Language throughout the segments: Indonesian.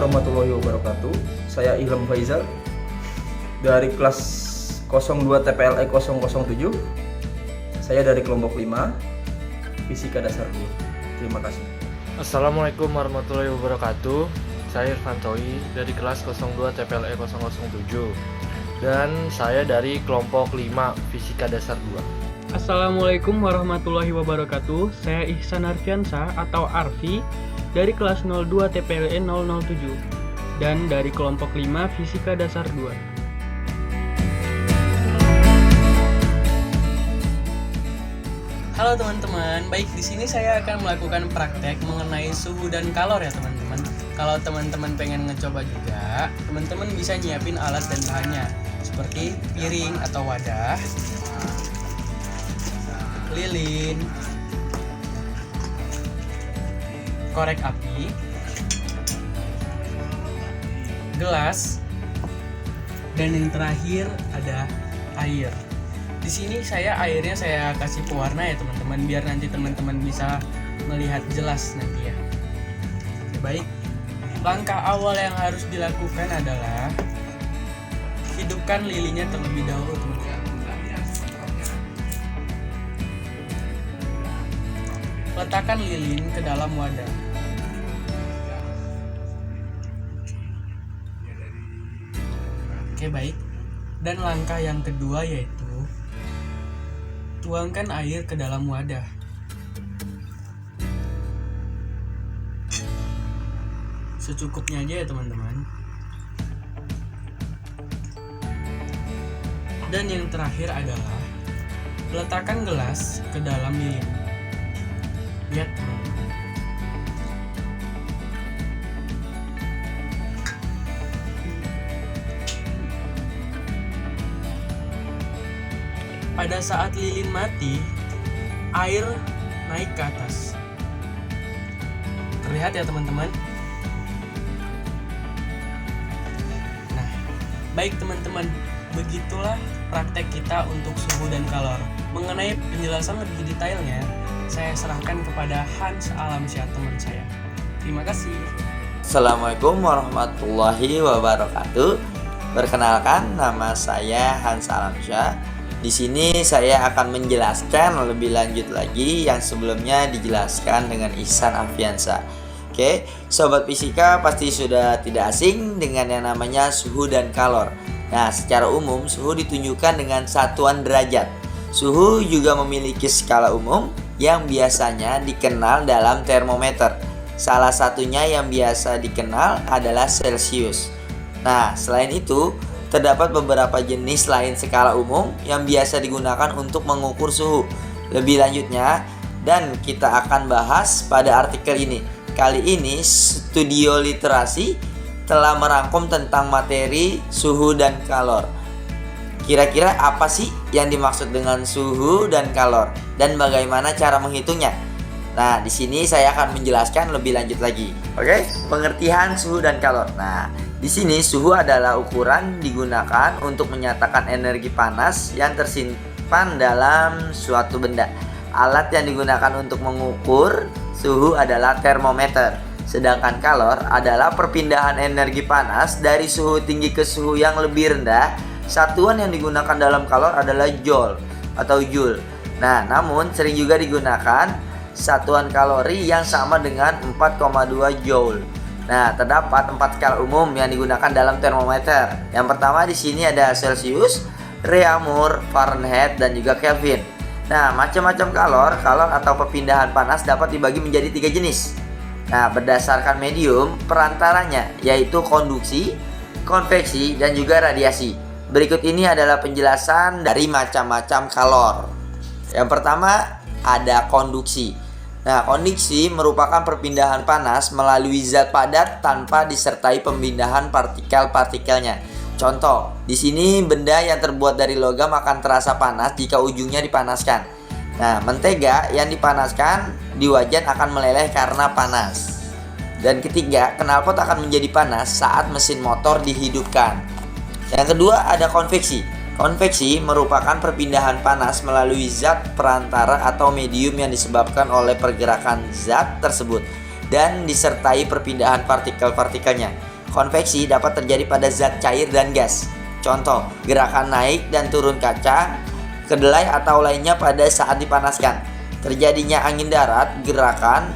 warahmatullahi wabarakatuh. Saya Ilham Faizal dari kelas 02 TPLE 007. Saya dari kelompok 5 Fisika Dasar 2. Terima kasih. Assalamualaikum warahmatullahi wabarakatuh. Saya Irfan Toi dari kelas 02 TPLE 007 dan saya dari kelompok 5 Fisika Dasar 2. Assalamualaikum warahmatullahi wabarakatuh. Saya Ihsan Arfiansa atau Arfi dari kelas 02 TPLE 007 dan dari kelompok 5 Fisika Dasar 2. Halo teman-teman, baik di sini saya akan melakukan praktek mengenai suhu dan kalor ya teman-teman. Kalau teman-teman pengen ngecoba juga, teman-teman bisa nyiapin alat dan bahannya seperti piring atau wadah, lilin, korek api, gelas, dan yang terakhir ada air. Di sini airnya saya kasih pewarna ya teman-teman, biar nanti teman-teman bisa melihat jelas nanti ya. Oke, baik. Langkah awal yang harus dilakukan adalah hidupkan lilinnya terlebih dahulu teman-teman. Letakkan lilin ke dalam wadah. Oke, baik. Dan langkah yang kedua yaitu tuangkan air ke dalam wadah. Secukupnya aja ya teman-teman. Dan yang terakhir adalah letakkan gelas ke dalam lilin. Lihat teman-teman. Pada saat lilin mati, air naik ke atas. Terlihat ya teman-teman? Nah, baik teman-teman, begitulah praktek kita untuk suhu dan kalor. Mengenai penjelasan lebih detailnya, saya serahkan kepada Hans Alamsyah teman saya. Terima kasih. Assalamualaikum warahmatullahi wabarakatuh. Perkenalkan, nama saya Hans Alamsyah. Di sini saya akan menjelaskan lebih lanjut lagi yang sebelumnya dijelaskan dengan Ihsan Arfiansa. Oke, sobat fisika pasti sudah tidak asing dengan yang namanya suhu dan kalor. Nah, secara umum suhu ditunjukkan dengan satuan derajat. Suhu juga memiliki skala umum yang biasanya dikenal dalam termometer. Salah satunya yang biasa dikenal adalah Celcius. Nah, selain itu, terdapat beberapa jenis lain skala umum yang biasa digunakan untuk mengukur suhu. Lebih lanjutnya, dan kita akan bahas pada artikel ini. Kali ini, Studio Literasi telah merangkum tentang materi suhu dan kalor. Kira-kira apa sih yang dimaksud dengan suhu dan kalor dan bagaimana cara menghitungnya? Nah, di sini saya akan menjelaskan lebih lanjut lagi. Oke, pengertian suhu dan kalor. Nah, di sini suhu adalah ukuran digunakan untuk menyatakan energi panas yang tersimpan dalam suatu benda. Alat yang digunakan untuk mengukur suhu adalah termometer. Sedangkan kalor adalah perpindahan energi panas dari suhu tinggi ke suhu yang lebih rendah. Satuan yang digunakan dalam kalor adalah joule atau joule. Nah, namun sering juga digunakan satuan kalori yang sama dengan 4,2 joule. Nah, terdapat 4 skala umum yang digunakan dalam termometer. Yang pertama di sini ada Celcius, Reaumur, Fahrenheit, dan juga Kelvin. Nah, macam-macam kalor atau perpindahan panas dapat dibagi menjadi 3 jenis. Nah, berdasarkan medium perantaranya, yaitu konduksi, konveksi, dan juga radiasi. Berikut ini adalah penjelasan dari macam-macam kalor. Yang pertama ada konduksi. Nah, konduksi merupakan perpindahan panas melalui zat padat tanpa disertai pemindahan partikel-partikelnya. Contoh, di sini benda yang terbuat dari logam akan terasa panas jika ujungnya dipanaskan. Nah, mentega yang dipanaskan di wajan akan meleleh karena panas. Dan ketiga, knalpot akan menjadi panas saat mesin motor dihidupkan. Yang kedua ada konveksi. Konveksi merupakan perpindahan panas melalui zat perantara atau medium yang disebabkan oleh pergerakan zat tersebut dan disertai perpindahan partikel-partikelnya. konveksi dapat terjadi pada zat cair dan gas. Contoh, gerakan naik dan turun kaca, kedelai atau lainnya pada saat dipanaskan. Terjadinya angin darat, gerakan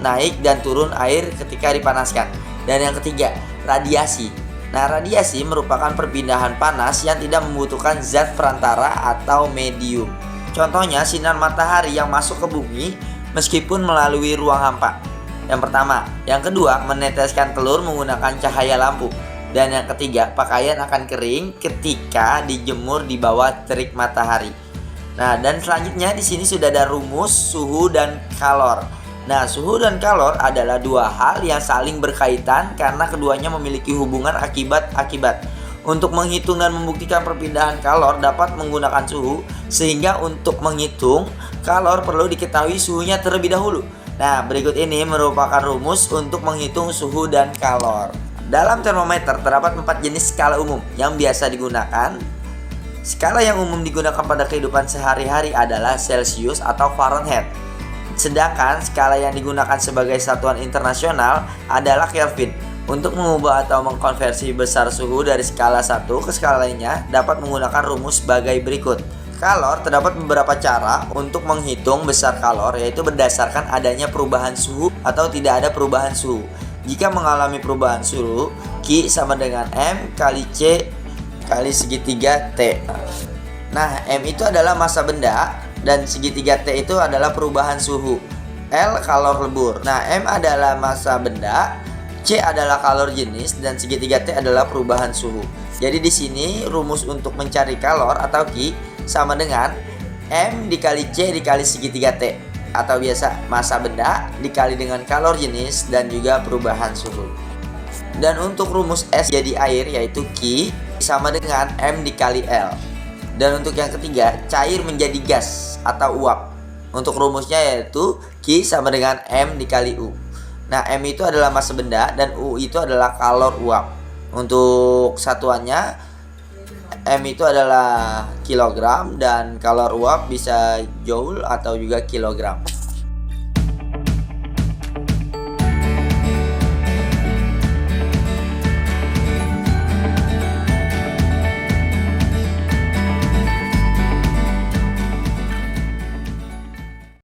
naik dan turun air ketika dipanaskan. Dan yang ketiga, radiasi. Nah, radiasi merupakan perpindahan panas yang tidak membutuhkan zat perantara atau medium. Contohnya, sinar matahari yang masuk ke bumi meskipun melalui ruang hampa. Yang pertama. Yang kedua, meneteskan telur menggunakan cahaya lampu. Dan yang ketiga, pakaian akan kering ketika dijemur di bawah terik matahari. Nah, dan selanjutnya di sini sudah ada rumus suhu dan kalor. Nah, suhu dan kalor adalah dua hal yang saling berkaitan karena keduanya memiliki hubungan akibat-akibat. Untuk menghitung dan membuktikan perpindahan kalor dapat menggunakan suhu, sehingga untuk menghitung kalor perlu diketahui suhunya terlebih dahulu. Nah, berikut ini merupakan rumus untuk menghitung suhu dan kalor. Dalam termometer terdapat 4 jenis skala umum yang biasa digunakan. Skala yang umum digunakan pada kehidupan sehari-hari adalah Celsius atau Fahrenheit. Sedangkan skala yang digunakan sebagai satuan internasional adalah Kelvin. Untuk mengubah atau mengkonversi besar suhu dari skala satu ke skala lainnya dapat menggunakan rumus sebagai berikut. Kalor, terdapat beberapa cara untuk menghitung besar kalor, yaitu berdasarkan adanya perubahan suhu atau tidak ada perubahan suhu. Jika mengalami perubahan suhu, Q sama dengan M kali C kali segitiga T. Nah, M itu adalah massa benda dan segitiga T itu adalah perubahan suhu. L kalor lebur. Nah, M adalah massa benda, C adalah kalor jenis, dan segitiga T adalah perubahan suhu. Jadi di sini rumus untuk mencari kalor atau Q sama dengan M dikali C dikali segitiga T, atau biasa massa benda dikali dengan kalor jenis dan juga perubahan suhu. Dan untuk rumus S jadi air yaitu Q sama dengan M dikali L. Dan untuk yang ketiga, cair menjadi gas atau uap. Untuk rumusnya yaitu Q sama dengan M dikali U. Nah, M itu adalah massa benda dan U itu adalah kalor uap. Untuk satuannya, M itu adalah kilogram dan kalor uap bisa joule atau juga kilogram.